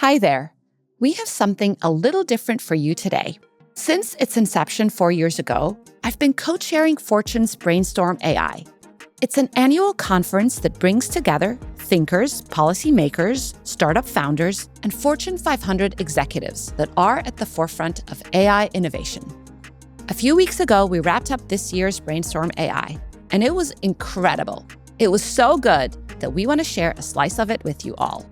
Hi there. We have something a little different for you today. Since its inception 4 years ago, I've been co-chairing Fortune's Brainstorm AI. It's an annual conference that brings together thinkers, policymakers, startup founders, and Fortune 500 executives that are at the forefront of AI innovation. A few weeks ago, we wrapped up this year's Brainstorm AI, and it was incredible. It was so good that we want to share a slice of it with you all.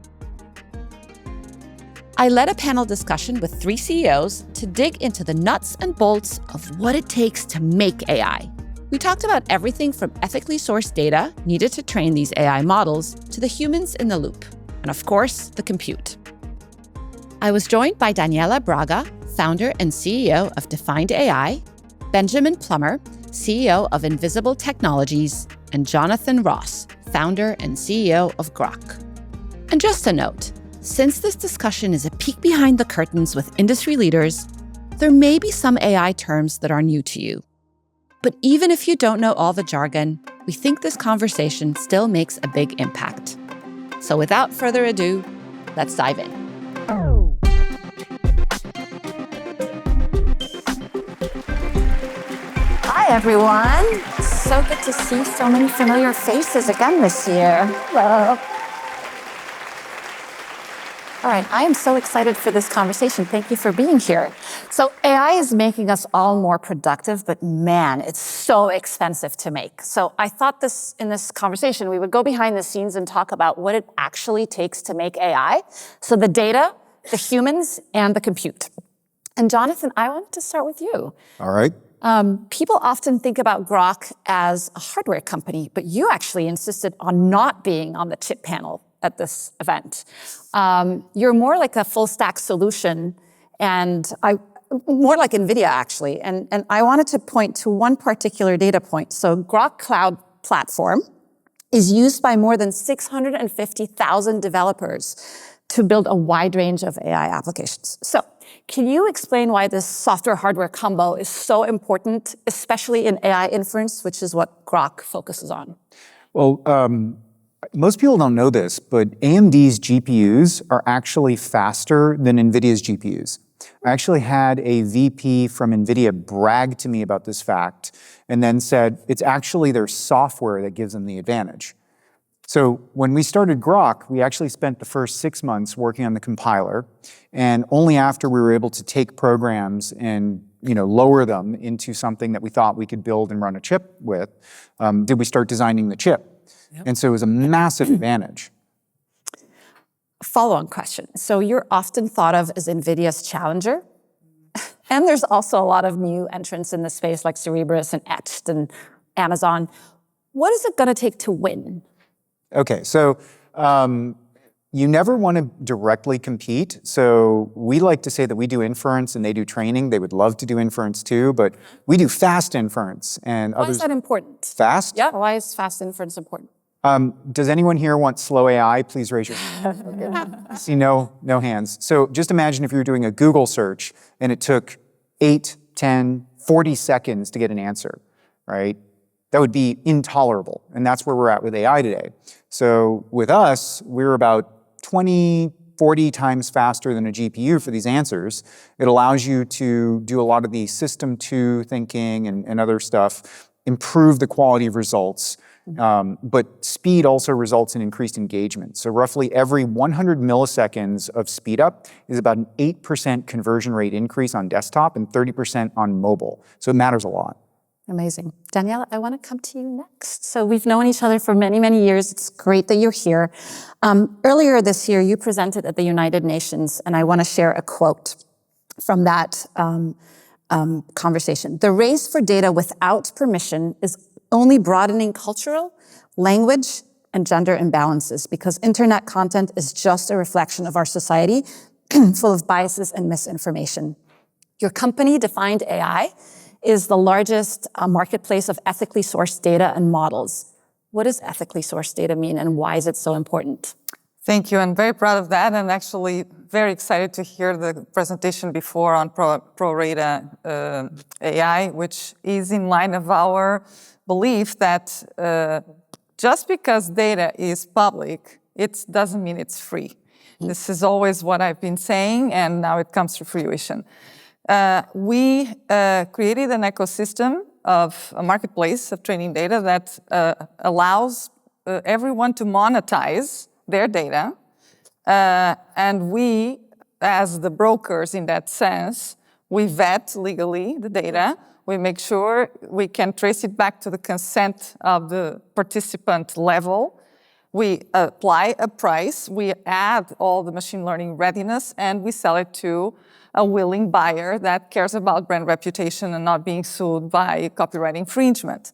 I led a panel discussion with 3 CEOs to dig into the nuts and bolts of what it takes to make AI. We talked about everything from ethically sourced data needed to train these AI models to the humans in the loop, and of course, the compute. I was joined by Daniela Braga, founder and CEO of Defined AI, Benjamin Plummer, CEO of Invisible Technologies, and Jonathan Ross, founder and CEO of Groq. And just a note, since this discussion is a peek behind the curtains with industry leaders, there may be some AI terms that are new to you. But even if you don't know all the jargon, we think this conversation still makes a big impact. So without further ado, let's dive in. Hi, everyone. So good to see so many familiar faces again this year. Hello. All right, I am so excited for this conversation. Thank you for being here. So AI is making us all more productive, but man, it's so expensive to make. So I thought in this conversation, we would go behind the scenes and talk about what it actually takes to make AI. So the data, the humans, and the compute. And Jonathan, I wanted to start with you. All right. People often think about Groq as a hardware company, but you actually insisted on not being on the chip panel at this event. You're more like a full stack solution, and more like NVIDIA actually. And I wanted to point to one particular data point. So Groq Cloud Platform is used by more than 650,000 developers to build a wide range of AI applications. So can you explain why this software-hardware combo is so important, especially in AI inference, which is what Groq focuses on? Well, most people don't know this, but AMD's GPUs are actually faster than NVIDIA's GPUs. I actually had a VP from NVIDIA brag to me about this fact and then said it's actually their software that gives them the advantage. So when we started Groq, we actually spent the first 6 months working on the compiler, and only after we were able to take programs and lower them into something that we thought we could build and run a chip with, did we start designing the chip. Yep. And so it was a massive advantage. Follow-on question. So you're often thought of as NVIDIA's challenger, and there's also a lot of new entrants in the space like Cerebras and Etched and Amazon. What is it going to take to win? Okay, so you never want to directly compete. So we like to say that we do inference and they do training. They would love to do inference too, but we do fast inference. And why is that important? Fast? Yeah, why is fast inference important? Does anyone here want slow AI? Please raise your hand. Okay. I see no hands. So just imagine if you were doing a Google search and it took 8, 10, 40 seconds to get an answer, right? That would be intolerable. And that's where we're at with AI today. So with us, we're about 20, 40 times faster than a GPU for these answers. It allows you to do a lot of the system 2 thinking and other stuff, improve the quality of results. But speed also results in increased engagement. So roughly every 100 milliseconds of speed up is about an 8% conversion rate increase on desktop and 30% on mobile. So it matters a lot. Amazing. Daniela, I want to come to you next. So we've known each other for many, many years. It's great that you're here. Earlier this year, you presented at the United Nations, and I want to share a quote from that conversation. The race for data without permission is only broadening cultural, language, and gender imbalances because internet content is just a reflection of our society full of biases and misinformation. Your company, Defined AI, is the largest marketplace of ethically sourced data and models. What does ethically sourced data mean and why is it so important? Thank you. I'm very proud of that and actually very excited to hear the presentation before on Pro-Rata AI, which is in line of our belief that just because data is public, it doesn't mean it's free. This is always what I've been saying, and now it comes to fruition. We created an ecosystem of a marketplace of training data that allows everyone to monetize their data. And we, as the brokers in that sense, we vet legally the data. We make sure we can trace it back to the consent of the participant level. We apply a price, we add all the machine learning readiness, and we sell it to a willing buyer that cares about brand reputation and not being sued by copyright infringement.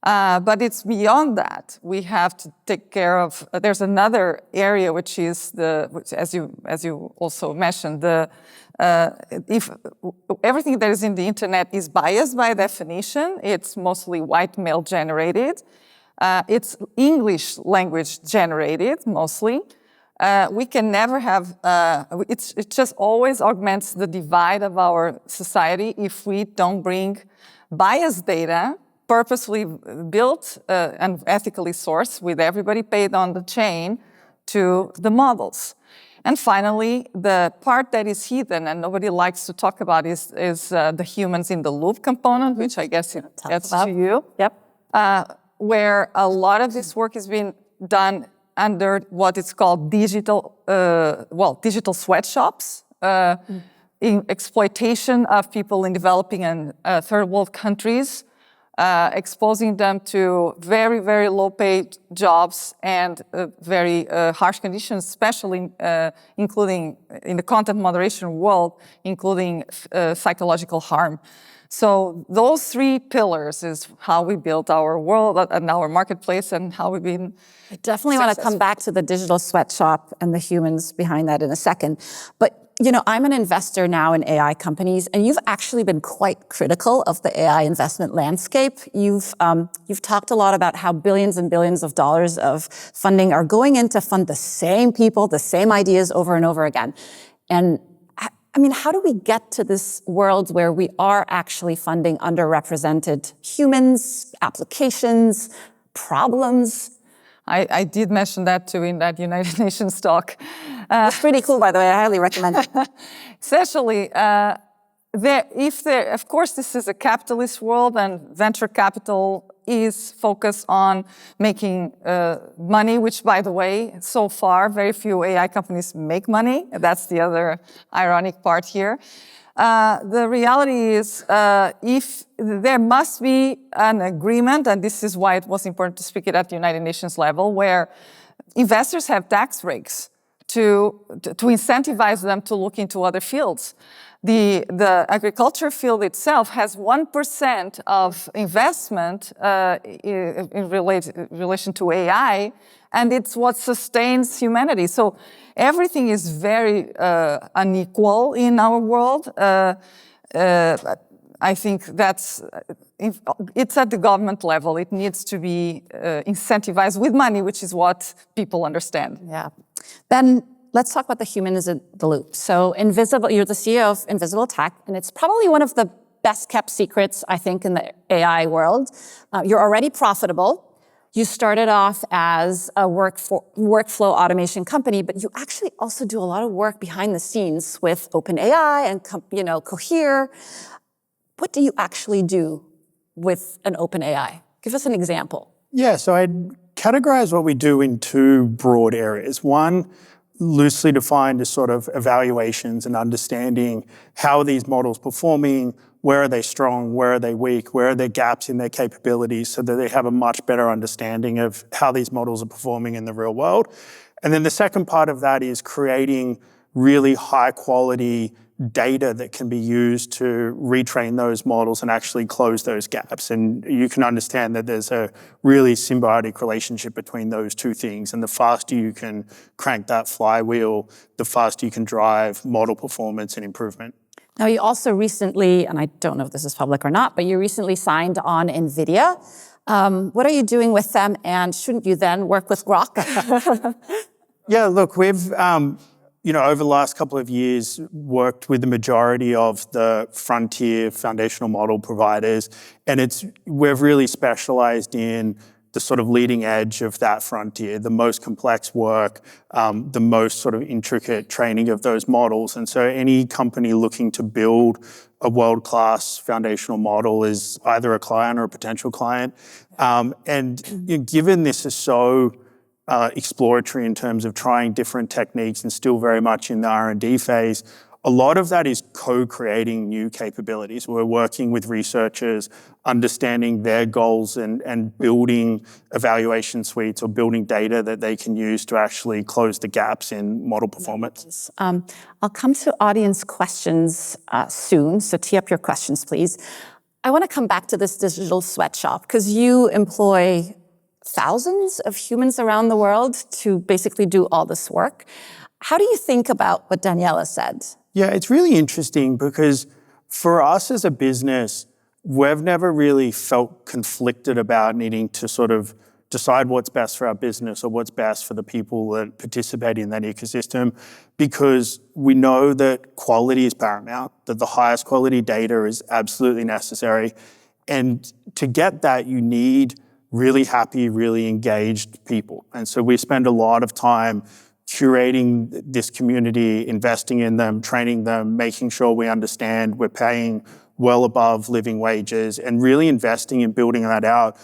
But it's beyond that. We have to take care of, there's another area which is which as you also mentioned, if everything that is in the internet is biased by definition, it's mostly white male generated. It's English language generated mostly. We can never have, it just always augments the divide of our society if we don't bring biased data, purposely built and ethically sourced with everybody paid on the chain to the models. And finally, the part that is hidden and nobody likes to talk about is the humans in the loop component, which I guess it gets to you. Yep. Where a lot of this work is being done under what is called digital sweatshops, in exploitation of people in developing and third world countries, exposing them to very, very low-paid jobs and very harsh conditions, especially including in the content moderation world, including psychological harm. So those three pillars is how we built our world and our marketplace and how we've been I definitely want to come back to the digital sweatshop and the humans behind that in a second. But you know, I'm an investor now in AI companies, and you've actually been quite critical of the AI investment landscape. You've talked a lot about how billions and billions of dollars of funding are going in to fund the same people, the same ideas over and over again. And I mean, how do we get to this world where we are actually funding underrepresented humans, applications, problems? I did mention that too in that United Nations talk. It's pretty cool, by the way. I highly recommend it. Essentially, of course, this is a capitalist world, and venture capital is focused on making money, which, by the way, so far, very few AI companies make money. That's the other ironic part here. The reality is, if there must be an agreement, and this is why it was important to speak it at the United Nations level, where investors have tax breaks to incentivize them to look into other fields. The agriculture field itself has 1% of investment in relation to AI, and it's what sustains humanity. So everything is very unequal in our world. I think it's at the government level. It needs to be incentivized with money, which is what people understand. Yeah. Then let's talk about the humans in the loop. So you're the CEO of Invisible Tech, and it's probably one of the best kept secrets, I think, in the AI world. You're already profitable. You started off as a workflow automation company, but you actually also do a lot of work behind the scenes with OpenAI and Cohere. What do you actually do with an OpenAI? Give us an example. Yeah, so I'd categorize what we do in two broad areas. One, loosely defined as sort of evaluations and understanding how are these models performing, where are they strong, where are they weak, where are there gaps in their capabilities so that they have a much better understanding of how these models are performing in the real world. And then the second part of that is creating really high quality data that can be used to retrain those models and actually close those gaps. And you can understand that there's a really symbiotic relationship between those two things. And the faster you can crank that flywheel, the faster you can drive model performance and improvement. Now, you also recently, and I don't know if this is public or not, but you recently signed on NVIDIA. What are you doing with them, and shouldn't you then work with Groq? Yeah, look, we've over the last couple of years, worked with the majority of the frontier foundational model providers, and we've really specialized in the sort of leading edge of that frontier, the most complex work, the most sort of intricate training of those models. And so any company looking to build a world-class foundational model is either a client or a potential client. Given this is so exploratory in terms of trying different techniques and still very much in the R&D phase, a lot of that is co-creating new capabilities. We're working with researchers, understanding their goals and building evaluation suites or building data that they can use to actually close the gaps in model performance. I'll come to audience questions soon, so tee up your questions, please. I want to come back to this digital sweatshop because you employ thousands of humans around the world to basically do all this work. How do you think about what Daniela said? Yeah, it's really interesting because for us as a business, we've never really felt conflicted about needing to sort of decide what's best for our business or what's best for the people that participate in that ecosystem, because we know that quality is paramount, that the highest quality data is absolutely necessary. And to get that, you need really happy, really engaged people. And so we spend a lot of time curating this community, investing in them, training them, making sure we understand we're paying well above living wages, and really investing in building that out.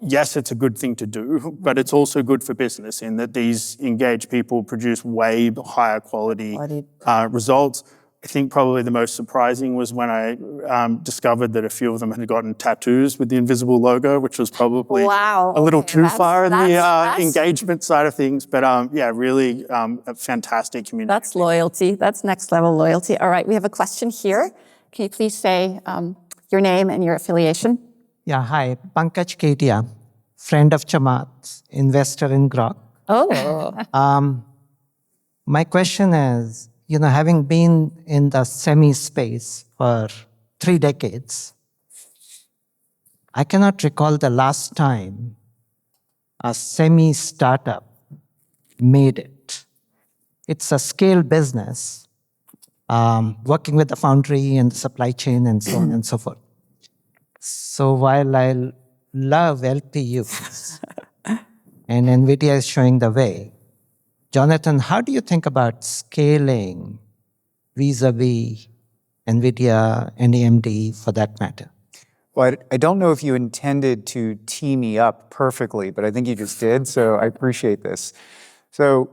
Yes, it's a good thing to do, but it's also good for business in that these engaged people produce way higher quality results. I think probably the most surprising was when I discovered that a few of them had gotten tattoos with the invisible logo, which was probably a little too far in the engagement side of things. But yeah, really a fantastic community. That's loyalty. That's next level loyalty. All right, we have a question here. Can you please say your name and your affiliation? Yeah, hi. Pankaj Ketia, friend of Chamath, investor in Groq. Oh. My question is, having been in the semi space for 3 decades, I cannot recall the last time a semi startup made it. It's a scale business, working with the foundry and the supply chain and so on and so forth. So while I love LPUs and NVIDIA is showing the way, Jonathan, how do you think about scaling vis-a-vis NVIDIA and AMD for that matter? Well, I don't know if you intended to tee me up perfectly, but I think you just did, so I appreciate this. So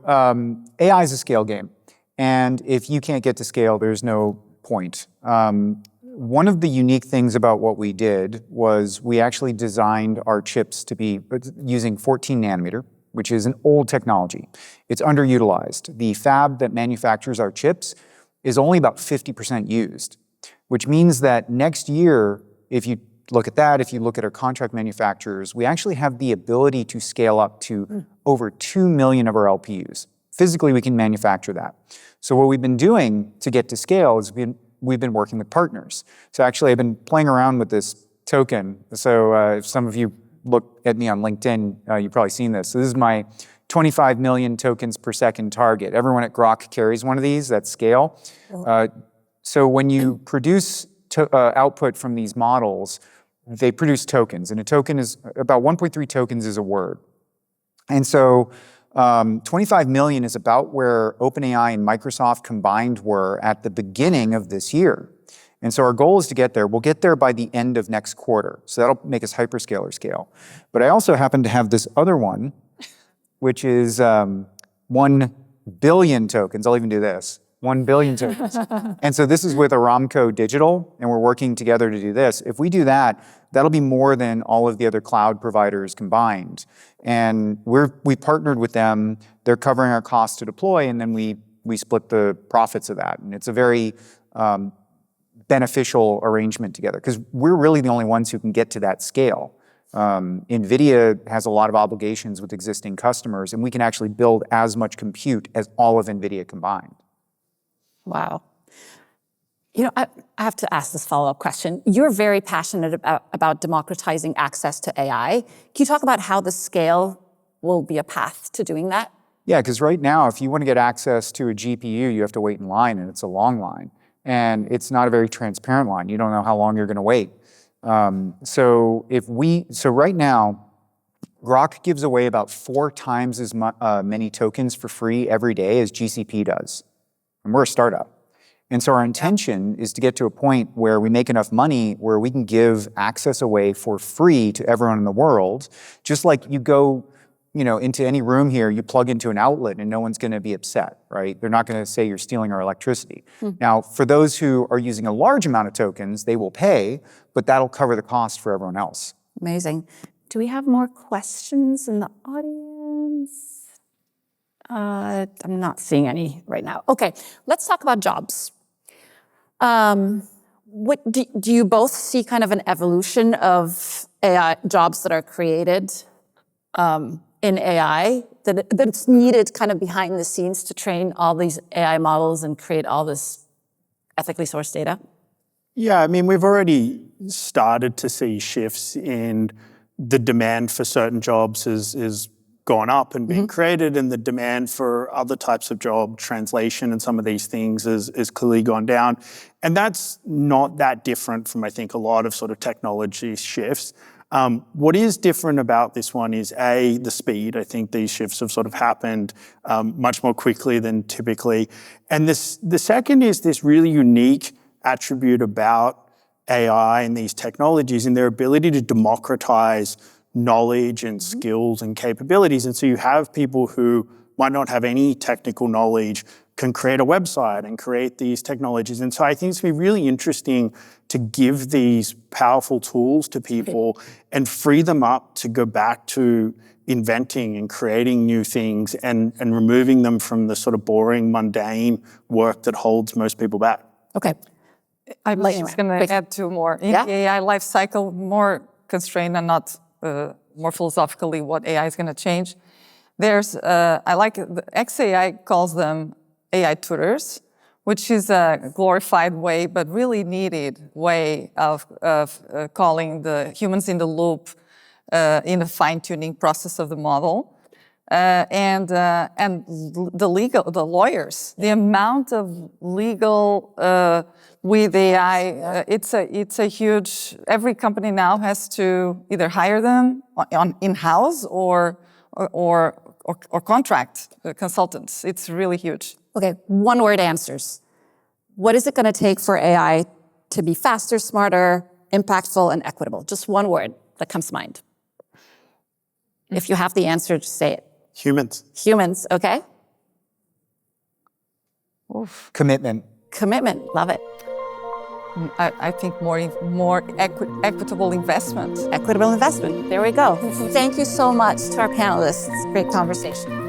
AI is a scale game, and if you can't get to scale, there's no point. One of the unique things about what we did was we actually designed our chips to be using 14 nanometer, which is an old technology. It's underutilized. The fab that manufactures our chips is only about 50% used, which means that next year, if you look at that, if you look at our contract manufacturers, we actually have the ability to scale up to over 2 million of our LPUs. Physically, we can manufacture that. So what we've been doing to get to scale is we've been working with partners. So actually, I've been playing around with this token. So if some of you look at me on LinkedIn, you've probably seen this. So this is my 25 million tokens per second target. Everyone at Groq carries one of these at scale. So when you produce output from these models, they produce tokens. And a token is about 1.3 tokens is a word. And so 25 million is about where OpenAI and Microsoft combined were at the beginning of this year. And so our goal is to get there. We'll get there by the end of next quarter. So that'll make us hyperscaler scale. But I also happen to have this other one, which is 1 billion tokens. I'll even do this. 1 billion tokens. And so this is with Aramco Digital, and we're working together to do this. If we do that, that'll be more than all of the other cloud providers combined. And we partnered with them. They're covering our costs to deploy, and then we split the profits of that. And it's a very beneficial arrangement together because we're really the only ones who can get to that scale. NVIDIA has a lot of obligations with existing customers, and we can actually build as much compute as all of NVIDIA combined. Wow. I have to ask this follow-up question. You're very passionate about democratizing access to AI. Can you talk about how the scale will be a path to doing that? Yeah, because right now, if you want to get access to a GPU, you have to wait in line, and it's a long line. And it's not a very transparent line. You don't know how long you're going to wait. So right now, Groq gives away about 4 times as many tokens for free every day as GCP does. And we're a startup. And so our intention is to get to a point where we make enough money where we can give access away for free to everyone in the world. Just like you go, into any room here, you plug into an outlet and no one's going to be upset, right? They're not going to say you're stealing our electricity. Now, for those who are using a large amount of tokens, they will pay, but that'll cover the cost for everyone else. Amazing. Do we have more questions in the audience? I'm not seeing any right now. Okay, let's talk about jobs. What do you both see kind of an evolution of AI jobs that are created in AI that's needed kind of behind the scenes to train all these AI models and create all this ethically sourced data? Yeah, I mean, we've already started to see shifts in the demand for certain jobs is gone up and being created, and the demand for other types of job, translation and some of these things is clearly gone down. And that's not that different from, I think, a lot of sort of technology shifts. What is different about this one is, A, the speed. I think these shifts have sort of happened much more quickly than typically. And the second is this really unique attribute about AI and these technologies and their ability to democratize knowledge and skills and capabilities. And so you have people who might not have any technical knowledge can create a website and create these technologies. And so I think it's going to be really interesting to give these powerful tools to people and free them up to go back to inventing and creating new things and removing them from the sort of boring, mundane work that holds most people back. Okay. I'm just going to add 2 more. In the AI life cycle, more constrained and not more philosophically what AI is going to change. There's, I like, XAI calls them AI tutors, which is a glorified way, but really needed way of calling the humans in the loop in the fine-tuning process of the model. And the lawyers, the amount of legal with AI, it's a huge. Every company now has to either hire them on in-house or contract consultants. It's really huge. Okay, 1-word answers. What is it going to take for AI to be faster, smarter, impactful, and equitable? Just 1 word that comes to mind. If you have the answer, just say it. Humans. Humans, okay? Oof. Commitment. Commitment, love it. I think more equitable investment. Equitable investment, there we go. Thank you so much to our panelists. Great conversation.